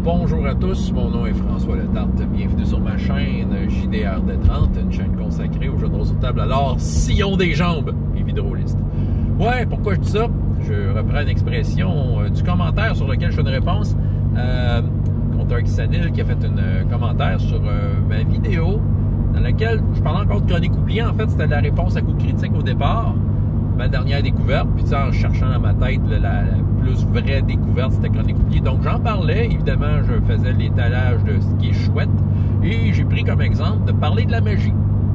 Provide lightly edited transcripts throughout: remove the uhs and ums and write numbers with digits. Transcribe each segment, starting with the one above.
Bonjour à tous, mon nom est François Letarte. Bienvenue sur ma chaîne JDRD30, une chaîne consacrée aux jeux de rôle sur table. Alors, sillon des jambes, les vidéolistes. Ouais, pourquoi je dis ça? Je reprends une expression du commentaire sur lequel je fais une réponse. Conteur Kissanil qui a fait un commentaire sur ma vidéo dans laquelle je parlais encore de chronique oubliée. En fait, c'était la réponse à coup de critique au départ. Ma dernière découverte, puis en cherchant dans ma tête la plus vraie découverte, c'était chronique oubliée. Donc j'en parlais, évidemment, je faisais l'étalage de ce qui est chouette, et j'ai pris comme exemple de parler de la magie.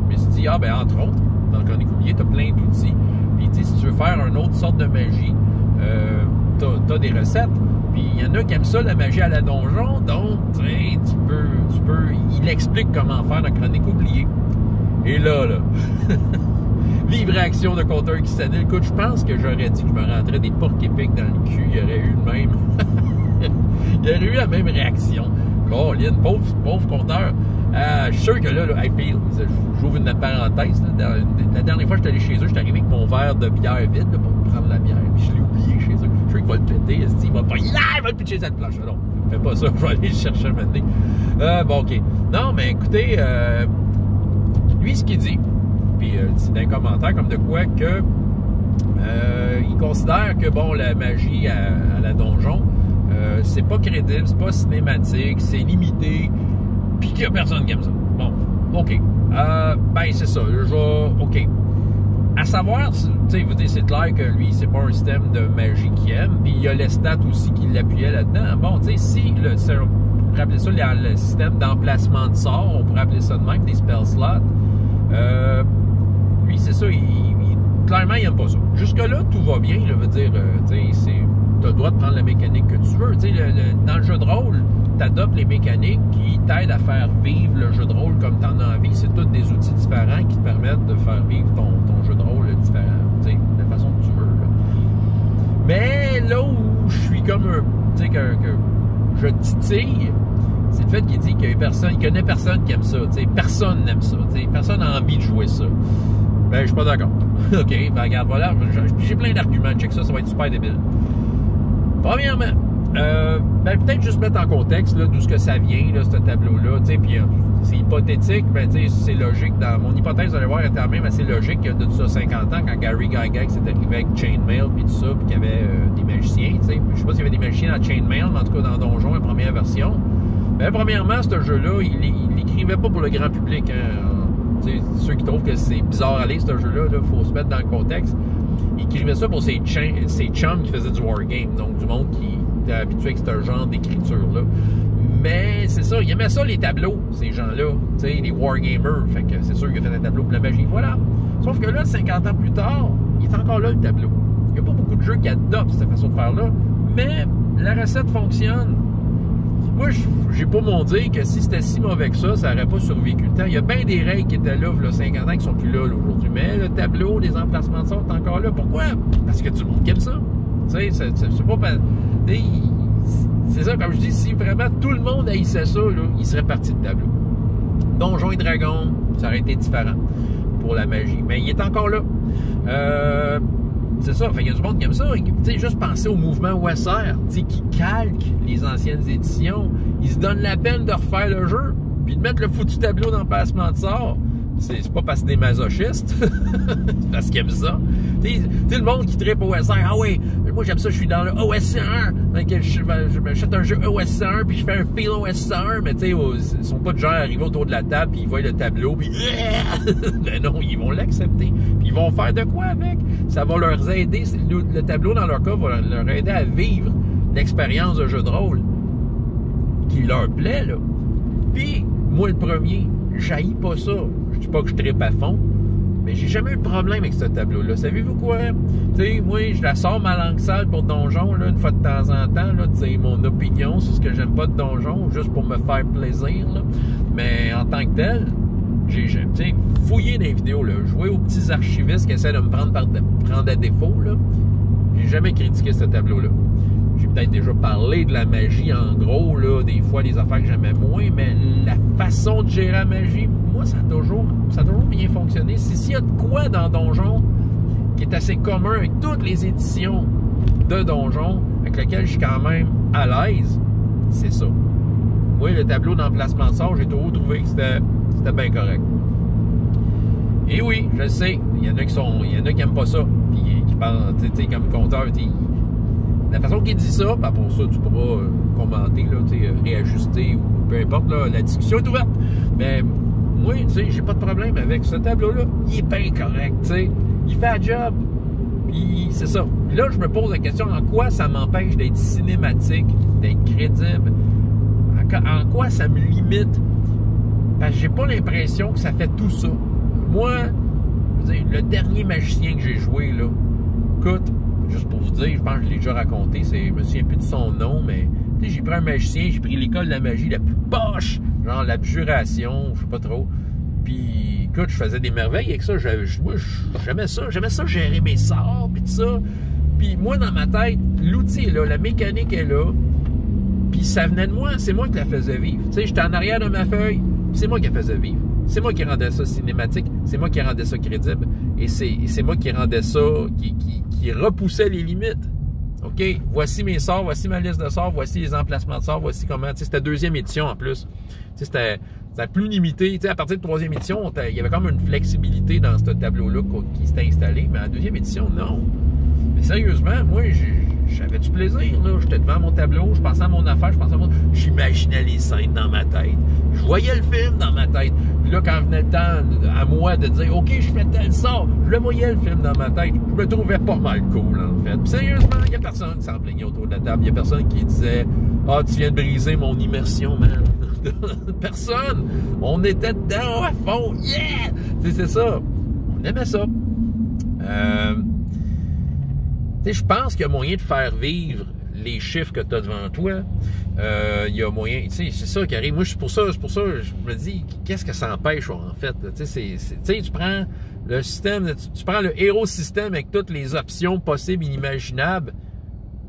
Je me suis dit, entre autres, dans chronique oubliée, tu as plein d'outils, puis tu sais, si tu veux faire une autre sorte de magie, tu as des recettes, puis il y en a qui aiment ça, la magie à la donjon, donc tu peux, il explique comment faire dans chronique oubliée. Et là, vive réaction de Conteur Kissanil. Écoute, je pense que j'aurais dit que je me rentrais des porcs épiques dans le cul. Il y aurait eu le même. Il y aurait eu la même réaction. Colin, pauvre Conteur. Je suis sûr que là, j'ouvre une parenthèse. Là, la dernière fois que j'étais allé chez eux, j'étais arrivé avec mon verre de bière vide là, pour prendre la bière. Puis je l'ai oublié chez eux. Je suis sûr qu'il va le péter. Il va pas. Il va le pitcher cette planche. Non, fais pas ça. Je vais aller le chercher maintenant. Bon, OK. Non, mais écoutez, lui, ce qu'il dit. Puis c'est un commentaire comme de quoi que il considère que bon, la magie à la donjon, c'est pas crédible, c'est pas cinématique, c'est limité, puis qu'il y a personne qui aime ça. Bon, OK. Ben c'est ça. OK. À savoir, tu sais, c'est clair que lui, c'est pas un système de magie qu'il aime, puis il y a les stats aussi qui l'appuyaient là-dedans. Bon, tu sais, si on pourrait appeler ça le système d'emplacement de sorts, on pourrait appeler ça de même, des spell slots. Lui, c'est ça, clairement, il n'aime pas ça. Jusque-là, tout va bien, là, veut dire, tu as le droit de prendre la mécanique que tu veux. Dans le jeu de rôle, tu adoptes les mécaniques qui t'aident à faire vivre le jeu de rôle comme tu en as envie. C'est tous des outils différents qui te permettent de faire vivre ton jeu de rôle différent, de la façon que tu veux. Là. Mais là où je suis comme que je titille, c'est le fait qu'il dit qu'il connaît personne qui aime ça. Personne n'aime ça. Personne n'a envie de jouer ça. Ben, je suis pas d'accord. OK, ben regarde, voilà. J'ai plein d'arguments. Check ça va être super débile. Premièrement, ben, peut-être juste mettre en contexte d'où ce que ça vient, là, ce tableau-là. Puis c'est hypothétique, ben, c'est logique. Dans mon hypothèse, vous allez voir, était quand même assez logique de tout ça 50 ans, quand Gary Gygax s'est arrivé avec Chainmail puis tout ça, puis qu'il y avait des magiciens. Je sais pas s'il y avait des magiciens dans Chainmail, mais en tout cas dans Donjon, la première version. Ben, premièrement, ce jeu-là, il l'écrivait pas pour le grand public. Ceux qui trouvent que c'est bizarre à lire, ce jeu-là, il faut se mettre dans le contexte. Il écrivait ça pour ses chums qui faisaient du wargame, donc du monde qui était habitué avec ce genre d'écriture-là. Mais c'est ça, il aimait ça, les tableaux, ces gens-là, les wargamers. Fait que c'est sûr qu'il a fait un tableau pour la magie. Voilà. Sauf que là, 50 ans plus tard, il est encore là, le tableau. Il n'y a pas beaucoup de jeux qui adoptent cette façon de faire-là, mais la recette fonctionne. Moi, j'ai pas mon dire que si c'était si mauvais que ça n'aurait pas survécu le temps. Il y a bien des règles qui étaient là, 50 ans, qui sont plus là aujourd'hui. Mais le tableau, les emplacements de sorts sont encore là. Pourquoi? Parce que tout le monde aime ça. C'est pas... C'est ça, comme je dis, si vraiment tout le monde haïssait ça, là, il serait parti de tableau. Donjons et Dragons, ça aurait été différent pour la magie. Mais il est encore là. C'est ça, il y a du monde qui aime ça. Juste penser au mouvement OSR, qui calque les anciennes éditions. Ils se donnent la peine de refaire le jeu, puis de mettre le foutu tableau d'emplacement de sort. C'est pas parce que c'est des masochistes, c'est parce qu'ils aiment ça. Le monde qui trippe OSR, ah oui, moi j'aime ça, je suis dans le OS1, je m'achète un jeu OS1, puis je fais un feel OS1, mais ils sont pas de genre à arriver autour de la table, puis ils voient le tableau, puis ben non, ils vont l'accepter, puis ils vont faire de quoi avec? Ça va leur aider, le tableau dans leur cas va leur aider à vivre l'expérience de jeu de rôle qui leur plaît, là. Puis, moi le premier, j'haïs pas ça. Je dis pas que je trippe à fond, mais j'ai jamais eu de problème avec ce tableau-là. Savez-vous quoi? Moi, je la sors ma langue sale pour Donjon, là, une fois de temps en temps, là, mon opinion sur ce que j'aime pas de Donjon, juste pour me faire plaisir, là. Mais en tant que tel, j'ai fouillé des vidéos, là, jouer aux petits archivistes qui essaient de me prendre à défaut, là. J'ai jamais critiqué ce tableau-là. J'ai peut-être déjà parlé de la magie en gros, là, des fois des affaires que j'aimais moins, mais la façon de gérer la magie, moi, ça a toujours bien fonctionné. S'il y a de quoi dans Donjon qui est assez commun avec toutes les éditions de Donjon, avec lesquelles je suis quand même à l'aise, c'est ça. Moi, le tableau d'emplacement de sort, j'ai toujours trouvé que c'était bien correct. Et oui, je le sais, il y en a qui n'aiment pas ça, puis qui pensent, tu sais, comme compteur, la façon qu'il dit ça, ben pour ça, tu pourras commenter, là, réajuster, ou peu importe, là, la discussion est ouverte. Mais moi, tu sais, j'ai pas de problème avec ce tableau-là. Il est bien correct, tu sais. Il fait la job. Puis c'est ça. Puis là, je me pose la question, en quoi ça m'empêche d'être cinématique, d'être crédible? En quoi ça me limite? Parce que j'ai pas l'impression que ça fait tout ça. Moi, je veux dire, le dernier magicien que j'ai joué, là, écoute, juste pour vous dire, je pense que je l'ai déjà raconté, je me souviens plus de son nom, mais j'ai pris un magicien, j'ai pris l'école de la magie la plus poche, genre l'abjuration, je sais pas trop. Puis, écoute, je faisais des merveilles avec ça. Moi, j'aimais ça gérer mes sorts, puis tout ça. Puis moi, dans ma tête, l'outil est là, la mécanique est là, puis ça venait de moi, c'est moi qui la faisais vivre. Tu sais, j'étais en arrière de ma feuille, c'est moi qui la faisais vivre. C'est moi qui rendais ça cinématique, c'est moi qui rendais ça crédible, et c'est moi qui rendais ça, qui repoussait les limites. OK, voici mes sorts, voici ma liste de sorts, voici les emplacements de sorts, voici comment, tu sais, c'était deuxième édition en plus. Tu sais, c'était plus limité, tu sais, à partir de troisième édition, il y avait comme une flexibilité dans ce tableau-là qui s'était installé, mais en deuxième édition, non. Mais sérieusement, moi, j'avais du plaisir, là. J'étais devant mon tableau, je pensais à mon affaire, j'imaginais les scènes dans ma tête. Je voyais le film dans ma tête. Puis là, quand venait le temps à moi de dire « OK, je fais tel sort », je le voyais le film dans ma tête. Je me trouvais pas mal cool, en fait. Puis sérieusement, il n'y a personne qui s'en plaignait autour de la table. Il n'y a personne qui disait « Ah, tu viens de briser mon immersion, man. » Personne. On était dedans à fond. Yeah! Tu sais, c'est ça. On aimait ça. Tu sais, je pense qu'il y a moyen de faire vivre les chiffres que tu as devant toi. Il y a moyen, tu sais, c'est ça qui arrive. Moi, c'est pour ça, je me dis, qu'est-ce que ça empêche, en fait? Tu sais, tu prends le système, tu prends le héros système avec toutes les options possibles et inimaginables,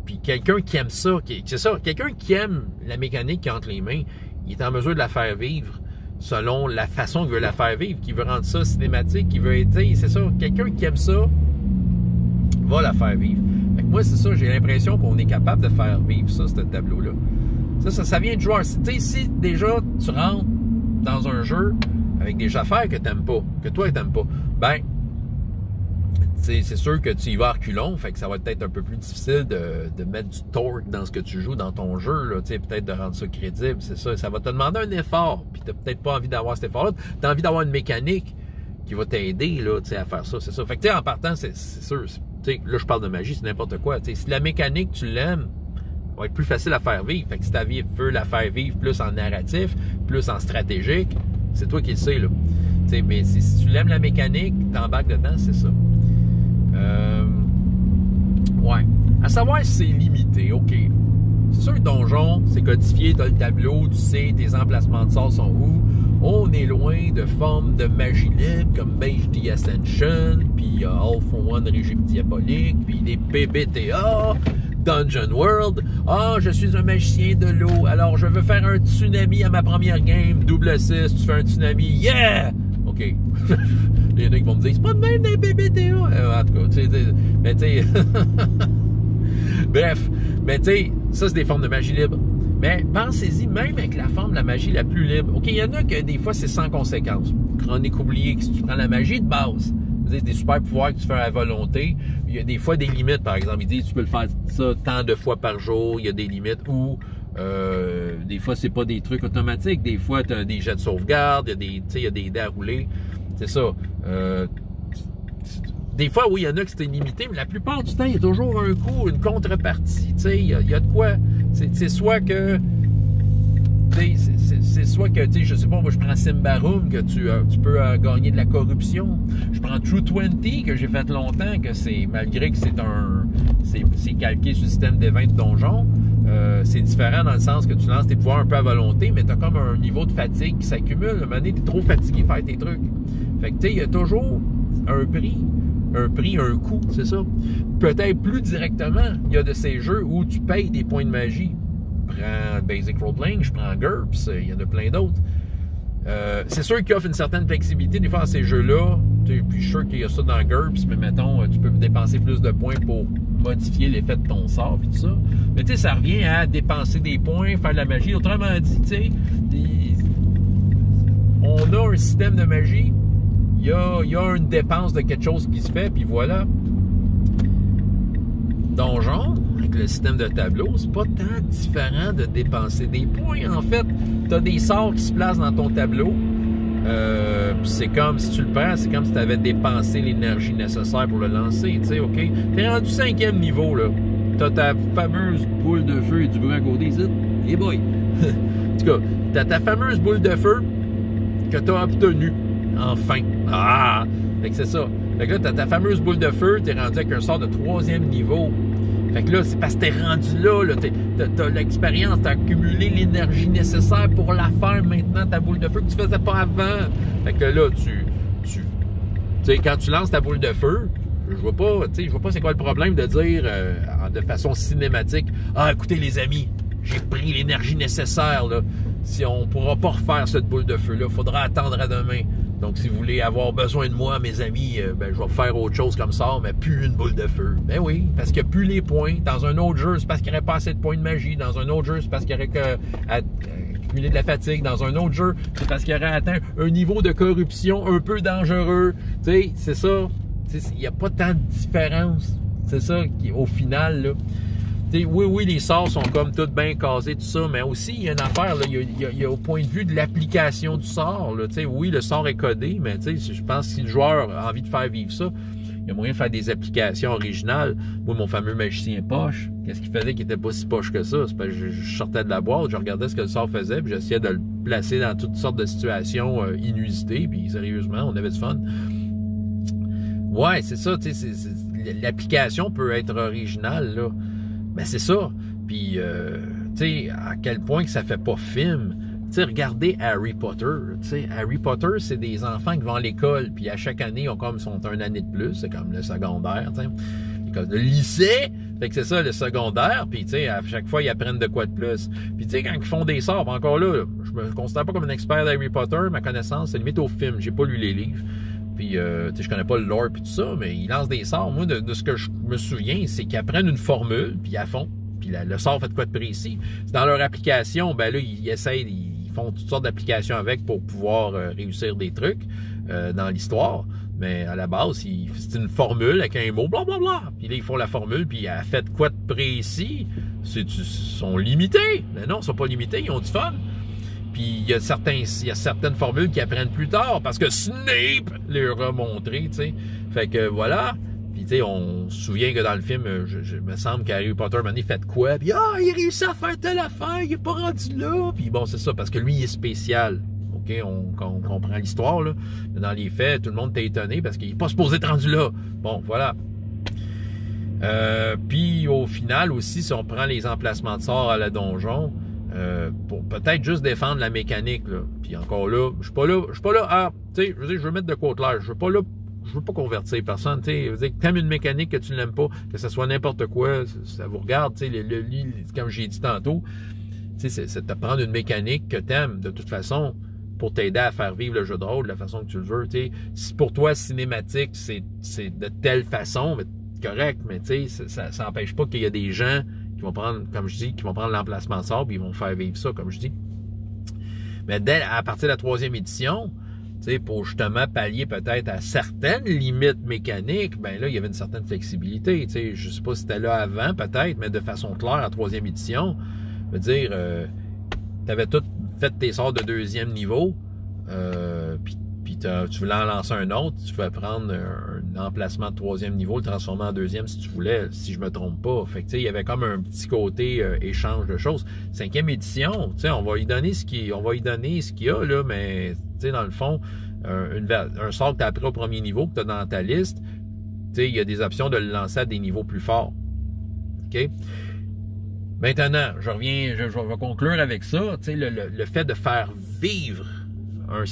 puis quelqu'un qui aime ça, c'est ça, quelqu'un qui aime la mécanique qui est entre les mains, il est en mesure de la faire vivre selon la façon qu'il veut la faire vivre, qui veut rendre ça cinématique, qui veut être, c'est ça, quelqu'un qui aime ça va la faire vivre. Fait que moi, c'est ça, j'ai l'impression qu'on est capable de faire vivre ça, ce tableau-là. Ça vient de joueur. Tu sais, si déjà tu rentres dans un jeu avec des affaires que t'aimes pas, que toi t'aimes pas, ben, c'est sûr que tu y vas à reculons, fait que ça va être un peu plus difficile de mettre du torque dans ce que tu joues dans ton jeu, là, peut-être de rendre ça crédible, c'est ça. Ça va te demander un effort, puis t'as peut-être pas envie d'avoir cet effort-là. T'as envie d'avoir une mécanique qui va t'aider, là, à faire ça, c'est ça. Fait que, en partant, c'est sûr, là, je parle de magie, c'est n'importe quoi. T'sais, si la mécanique, tu l'aimes, ça va être plus facile à faire vivre. Fait que si ta vie veut la faire vivre plus en narratif, plus en stratégique, c'est toi qui le sais, là. T'sais, mais si tu l'aimes la mécanique, t'embarques dedans, c'est ça. Ouais. À savoir si c'est limité, OK. C'est sûr que donjon, c'est codifié, t'as le tableau, tu sais, tes emplacements de sorts sont où. On est loin de formes de magie libre comme Mage the Ascension, puis All for One Régime Diabolique, puis les PBTA, Dungeon World. Ah, je suis un magicien de l'eau, alors je veux faire un tsunami à ma première game, double 6, tu fais un tsunami, yeah! OK. Il y en a qui vont me dire, c'est pas de même des PBTA. En tout cas, tu sais, mais tu sais. Bref, mais tu sais, ça, c'est des formes de magie libre. Mais pensez-y, même avec la forme de la magie la plus libre. OK, il y en a que des fois, c'est sans conséquence. Chronique oubliée, que si tu prends la magie de base, c'est des super pouvoirs que tu fais à volonté. Il y a des fois des limites, par exemple. Il dit, tu peux le faire ça tant de fois par jour. Il y a des limites où, des fois, c'est pas des trucs automatiques. Des fois, tu as des jets de sauvegarde. Il y a des dés à rouler. C'est ça. Des fois, oui, il y en a qui c'était limité, mais la plupart du temps, il y a toujours un coup, une contrepartie. Tu sais, il y a de quoi. C'est soit que. C'est soit que, tu sais, je sais pas, moi, je prends Symbaroum, que tu peux gagner de la corruption. Je prends True 20, que j'ai fait longtemps, que c'est, malgré que c'est calqué sur le système des 20 donjons, c'est différent dans le sens que tu lances tes pouvoirs un peu à volonté, mais tu as comme un niveau de fatigue qui s'accumule. À un moment donné, tu es trop fatigué de faire tes trucs. Fait que, tu sais, il y a toujours un prix, un coût, c'est ça. Peut-être plus directement, il y a de ces jeux où tu payes des points de magie. Je prends Basic Role-Playing, je prends GURPS, il y en a plein d'autres. C'est sûr qu'il offre une certaine flexibilité. Des fois, dans ces jeux-là, Puis je suis sûr qu'il y a ça dans GURPS, mais mettons, tu peux dépenser plus de points pour modifier l'effet de ton sort, puis tout ça. Mais tu sais, ça revient à dépenser des points, faire de la magie. Autrement dit, tu sais, on a un système de magie, il y a une dépense de quelque chose qui se fait, puis voilà. Donjon, avec le système de tableau, c'est pas tant différent de dépenser des points. En fait, tu as des sorts qui se placent dans ton tableau. C'est comme, si tu le prends, c'est comme si tu avais dépensé l'énergie nécessaire pour le lancer. Tu sais, OK? T'es rendu 5e niveau, là. T'as ta fameuse boule de feu et du bruit à côté, ici. Hey boy! En tout cas, t'as ta fameuse boule de feu que t'as obtenue. Enfin! Ah! Fait que c'est ça. Fait que là, t'as ta fameuse boule de feu, t'es rendu avec un sort de 3e niveau. Fait que là, c'est parce que t'es rendu là, t'as l'expérience, t'as accumulé l'énergie nécessaire pour la faire maintenant, ta boule de feu, que tu faisais pas avant. Fait que là, tu sais, quand tu lances ta boule de feu, je vois pas c'est quoi le problème de dire de façon cinématique, ah, écoutez les amis, j'ai pris l'énergie nécessaire, là. Si on pourra pas refaire cette boule de feu-là, faudra attendre à demain. Donc, si vous voulez avoir besoin de moi, mes amis, ben, je vais faire autre chose comme ça, mais plus une boule de feu. Ben oui, parce qu'il n'y a plus les points. Dans un autre jeu, c'est parce qu'il n'y aurait pas assez de points de magie. Dans un autre jeu, c'est parce qu'il y aurait accumulé de la fatigue. Dans un autre jeu, c'est parce qu'il aurait atteint un niveau de corruption un peu dangereux. Tu sais, c'est ça. Il n'y a pas tant de différence. C'est ça qui, au final, là. Oui, les sorts sont comme tout bien casés, tout ça, mais aussi, il y a une affaire, là, il y a au point de vue de l'application du sort, là, oui, le sort est codé, mais je pense que si le joueur a envie de faire vivre ça, il y a moyen de faire des applications originales. Moi, mon fameux magicien poche, qu'est-ce qu'il faisait qui était pas si poche que ça? C'est parce que je sortais de la boîte, je regardais ce que le sort faisait, puis j'essayais de le placer dans toutes sortes de situations inusitées, puis sérieusement, on avait du fun. Ouais, c'est ça, l'application peut être originale, là. Ben c'est ça. Puis, tu sais, à quel point que ça fait pas film. Tu sais, regardez Harry Potter. Tu sais, Harry Potter, c'est des enfants qui vont à l'école, puis à chaque année, ils sont une année de plus. C'est comme le secondaire, tu sais. Le lycée, fait que c'est ça, le secondaire. Puis, tu sais, à chaque fois, ils apprennent de quoi de plus. Puis, tu sais, quand ils font des sorts, encore là, je me considère pas comme un expert d'Harry Potter. Ma connaissance, c'est limite au film. J'ai pas lu les livres. Puis, tu sais, je connais pas le lore puis tout ça, mais ils lancent des sorts. Moi, de ce que je me souviens, c'est qu'ils apprennent une formule, puis ils la font. Puis le sort fait de quoi de précis. C'est dans leur application, ben là, ils font toutes sortes d'applications avec pour pouvoir réussir des trucs dans l'histoire. Mais à la base, c'est une formule avec un mot, blablabla. Puis là, ils font la formule, puis elle fait de quoi de précis. Ils sont limités. Mais non, ils sont pas limités, ils ont du fun. Puis il y a certaines formules qui apprennent plus tard parce que Snape leur a montré, tu sais. Fait que voilà. Puis tu sais, on se souvient que dans le film, je me semble qu'Harry Potter m'a dit fait quoi? Puis il réussit à faire telle affaire, il est pas rendu là. Puis bon, c'est ça, parce que lui, il est spécial. OK, on comprend l'histoire, là. Mais dans les faits, tout le monde était étonné parce qu'il n'est pas supposé être rendu là. Bon, voilà. Puis au final aussi, si on prend les emplacements de sorts à la donjon, pour peut-être juste défendre la mécanique, là. Puis encore là, je suis pas là, tu sais, je veux mettre de quoi clair, je veux pas convertir personne, tu sais, je veux dire, t'aimes une mécanique que tu n'aimes pas, que ce soit n'importe quoi, ça vous regarde, tu sais, comme j'ai dit tantôt, tu sais, c'est de prendre une mécanique que t'aimes, de toute façon, pour t'aider à faire vivre le jeu de rôle de la façon que tu le veux, tu sais. Si pour toi, cinématique, c'est de telle façon, mais correct, mais tu sais, ça n'empêche pas qu'il y a des gens qui vont prendre, comme je dis, qui vont prendre l'emplacement de sort, puis ils vont faire vivre ça, comme je dis. Mais à partir de la 3e édition, tu sais, pour justement pallier peut-être à certaines limites mécaniques, ben là, il y avait une certaine flexibilité, tu sais. Je sais pas si c'était là avant, peut-être, mais de façon claire, en 3e édition, je veux dire, tu avais tout fait tes sorts de 2e niveau, puis tu voulais en lancer un autre, tu pouvais prendre un emplacement de 3e niveau, le transformer en 2e si tu voulais, si je me trompe pas. Fait que tu sais, il y avait comme un petit côté échange de choses. 5e édition, tu sais, on va y donner ce qu'il y a, là, mais tu sais, dans le fond, un sort que tu as appris au 1er niveau, que tu as dans ta liste, tu sais, il y a des options de le lancer à des niveaux plus forts. OK? Maintenant, je vais conclure avec ça. Tu sais, le fait de faire vivre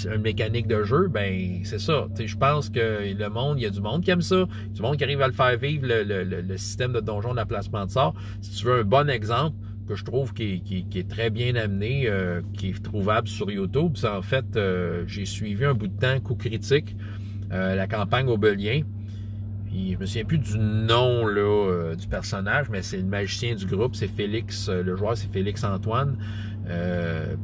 une mécanique de jeu, ben c'est ça. Tu sais, je pense que il y a du monde qui aime ça, du monde qui arrive à le faire vivre, le système de donjon d'emplacement de sort. Si tu veux un bon exemple que je trouve qui est très bien amené, qui est trouvable sur YouTube, c'est en fait, j'ai suivi un bout de temps Coup Critique la campagne Obelien. Puis, je me souviens plus du nom là, du personnage, mais c'est le magicien du groupe, c'est Félix, le joueur c'est Félix Antoine.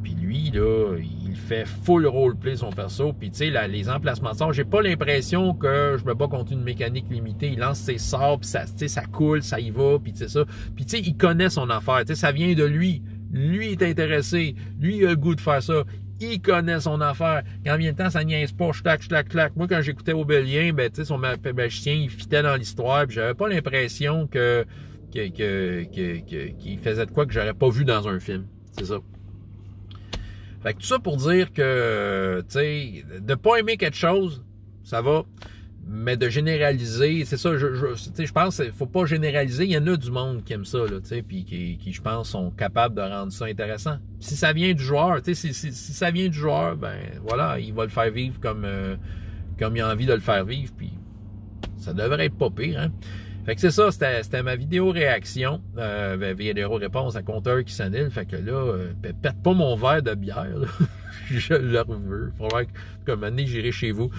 Puis lui, là, il fait full roleplay son perso. Puis tu sais, les emplacements de sorts, j'ai pas l'impression que je me bats contre une mécanique limitée. Il lance ses sorts, puis ça coule, ça y va, puis tu sais ça. Puis tu sais, il connaît son affaire. Tu sais, ça vient de lui. Lui est intéressé. Lui, il a le goût de faire ça. Il connaît son affaire. Quand vient le temps, ça niaise pas, clac. Moi, quand j'écoutais Obélien, ben, tu sais, son magicien, il fitait dans l'histoire, puis j'avais pas l'impression qu'il faisait de quoi que j'aurais pas vu dans un film. C'est ça. Fait que tout ça pour dire que, tu sais, de pas aimer quelque chose, ça va, mais de généraliser, c'est ça, je pense qu'il faut pas généraliser. Il y en a du monde qui aime ça, là, tu sais, puis qui, je pense, sont capables de rendre ça intéressant. Si ça vient du joueur, tu sais, si ça vient du joueur, ben voilà, il va le faire vivre comme il a envie de le faire vivre, puis ça devrait être pas pire, hein. Fait que c'est ça, c'était ma vidéo réaction. Vidéo réponse à compteur qui s'annule. Fait que là, pète pas mon verre de bière, là. Je le veux. Faudrait que, comme année, j'irai chez vous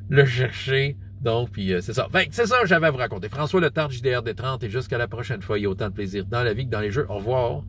le chercher. Donc, puis c'est ça. Fait que c'est ça que j'avais à vous raconter. François Letarte, JDR des 30, et jusqu'à la prochaine fois. Il y a autant de plaisir dans la vie que dans les jeux. Au revoir.